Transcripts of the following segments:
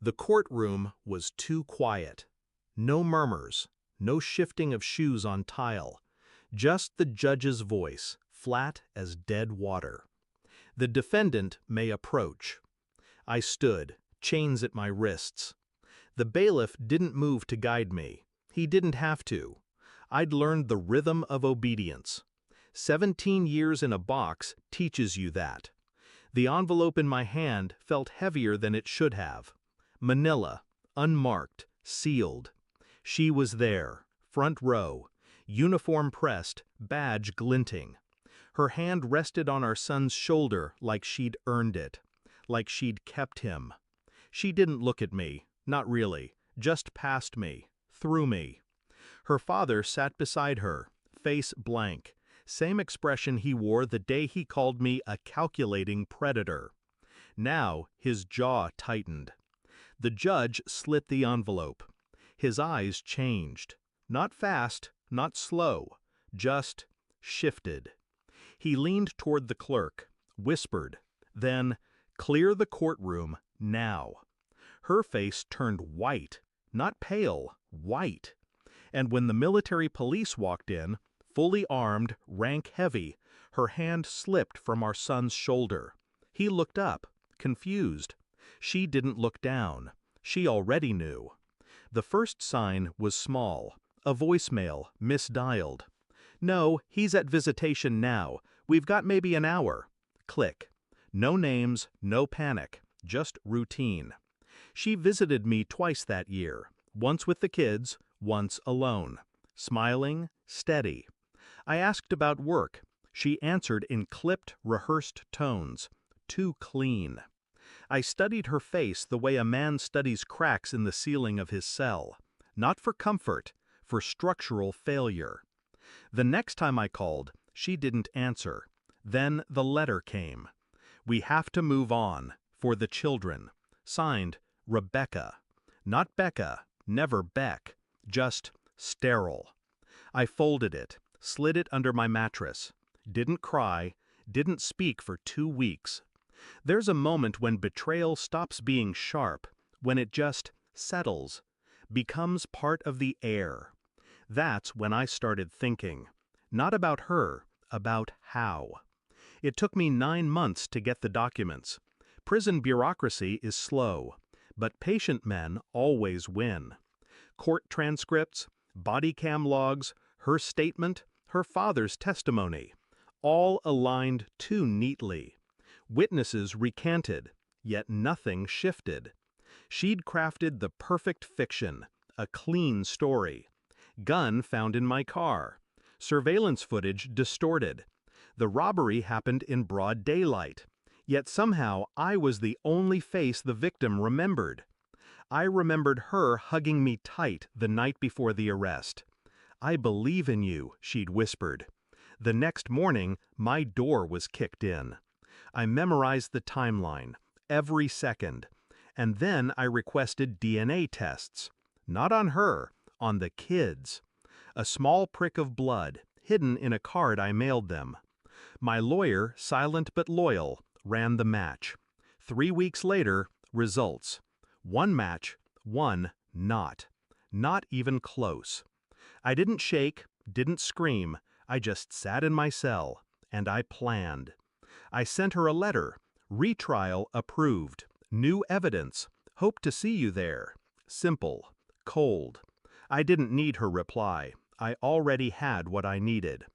The courtroom was too quiet. No murmurs, no shifting of shoes on tile, just the judge's voice, flat as dead water. The defendant may approach. I stood, chains at my wrists. The bailiff didn't move to guide me. He didn't have to. I'd learned the rhythm of obedience. 17 years in a box teaches you that. The envelope in my hand felt heavier than it should have. Manila, unmarked, sealed. She was there, front row, uniform pressed, badge glinting. Her hand rested on our son's shoulder like she'd earned it, like she'd kept him. She didn't look at me, not really, just past me, through me. Her father sat beside her, face blank, same expression he wore the day he called me a calculating predator. Now his jaw tightened. The judge slit the envelope. His eyes changed. Not fast, not slow, just shifted. He leaned toward the clerk, whispered, then, "Clear the courtroom, now." Her face turned white, not pale, white. And when the military police walked in, fully armed, rank heavy, her hand slipped from our son's shoulder. He looked up, confused. She didn't look down. She already knew. The first sign was small, a voicemail, misdialed. "No, he's at visitation now. We've got maybe an hour." Click. No names, no panic, just routine. She visited me twice that year, once with the kids, once alone. Smiling, steady. I asked about work. She answered in clipped, rehearsed tones. Too clean. I studied her face the way a man studies cracks in the ceiling of his cell. Not for comfort, for structural failure. The next time I called, she didn't answer. Then the letter came. "We have to move on, for the children." Signed, Rebecca. Not Becca, never Beck. Just sterile. I folded it, slid it under my mattress. Didn't cry, didn't speak for 2 weeks. There's a moment when betrayal stops being sharp, when it just settles, becomes part of the air. That's when I started thinking. Not about her, about how. It took me 9 months to get the documents. Prison bureaucracy is slow, but patient men always win. Court transcripts, body cam logs, her statement, her father's testimony, all aligned too neatly. Witnesses recanted, yet nothing shifted. She'd crafted the perfect fiction, a clean story. Gun found in my car. Surveillance footage distorted. The robbery happened in broad daylight. Yet somehow I was the only face the victim remembered. I remembered her hugging me tight the night before the arrest. "I believe in you," she'd whispered. The next morning, my door was kicked in. I memorized the timeline, every second. And then I requested DNA tests. Not on her, on the kids. A small prick of blood, hidden in a card I mailed them. My lawyer, silent but loyal, ran the match. 3 weeks later, results. 1 match, 1 not. Not even close. I didn't shake, didn't scream. I just sat in my cell, and I planned. I sent her a letter. "Retrial approved. New evidence. Hope to see you there." Simple. Cold. I didn't need her reply. I already had what I needed.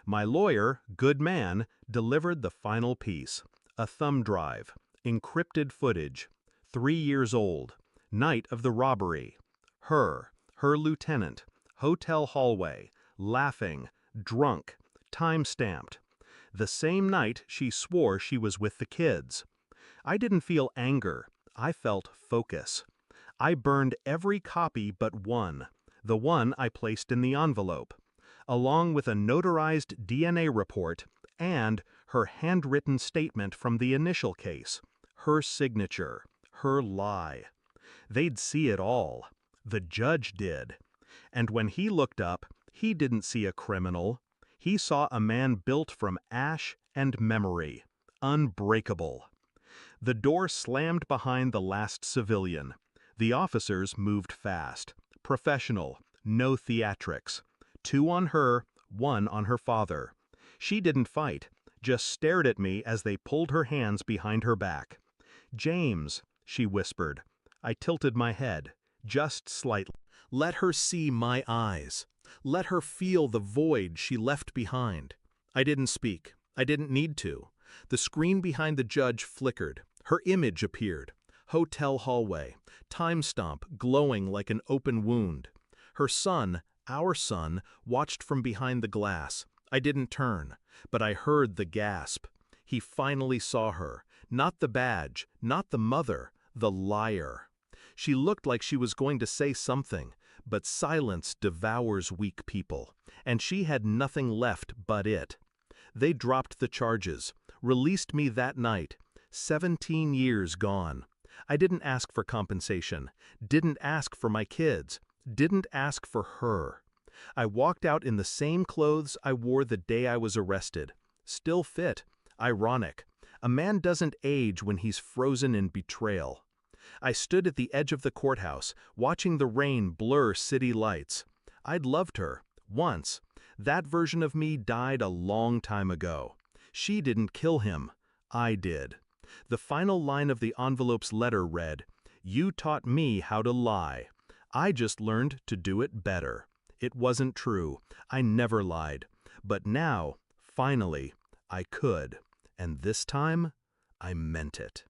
My lawyer, good man, delivered the final piece. A thumb drive. Encrypted footage. 3 years old. Night of the robbery. Her lieutenant, hotel hallway, laughing, drunk, time-stamped. The same night she swore she was with the kids. I didn't feel anger. I felt focus. I burned every copy but one, the one I placed in the envelope, along with a notarized DNA report and her handwritten statement from the initial case, her signature, her lie. They'd see it all. The judge did. And when he looked up, he didn't see a criminal. He saw a man built from ash and memory, unbreakable. The door slammed behind the last civilian. The officers moved fast. Professional, no theatrics. 2 on her, 1 on her father. She didn't fight, just stared at me as they pulled her hands behind her back. "James," she whispered. I tilted my head, just slightly. Let her see my eyes. Let her feel the void she left behind. I didn't speak. I didn't need to. The screen behind the judge flickered. Her image appeared. Hotel hallway, time stamp glowing like an open wound. Her son, our son, watched from behind the glass. I didn't turn, but I heard the gasp. He finally saw her. Not the badge, not the mother, the liar. She looked like she was going to say something, but silence devours weak people, and she had nothing left but it. They dropped the charges, released me that night. 17 years gone. I didn't ask for compensation, didn't ask for my kids, didn't ask for her. I walked out in the same clothes I wore the day I was arrested. Still fit. Ironic. A man doesn't age when he's frozen in betrayal. I stood at the edge of the courthouse, watching the rain blur city lights. I'd loved her, once. That version of me died a long time ago. She didn't kill him. I did. The final line of the envelope's letter read, "You taught me how to lie. I just learned to do it better." It wasn't true. I never lied. But now, finally, I could. And this time, I meant it.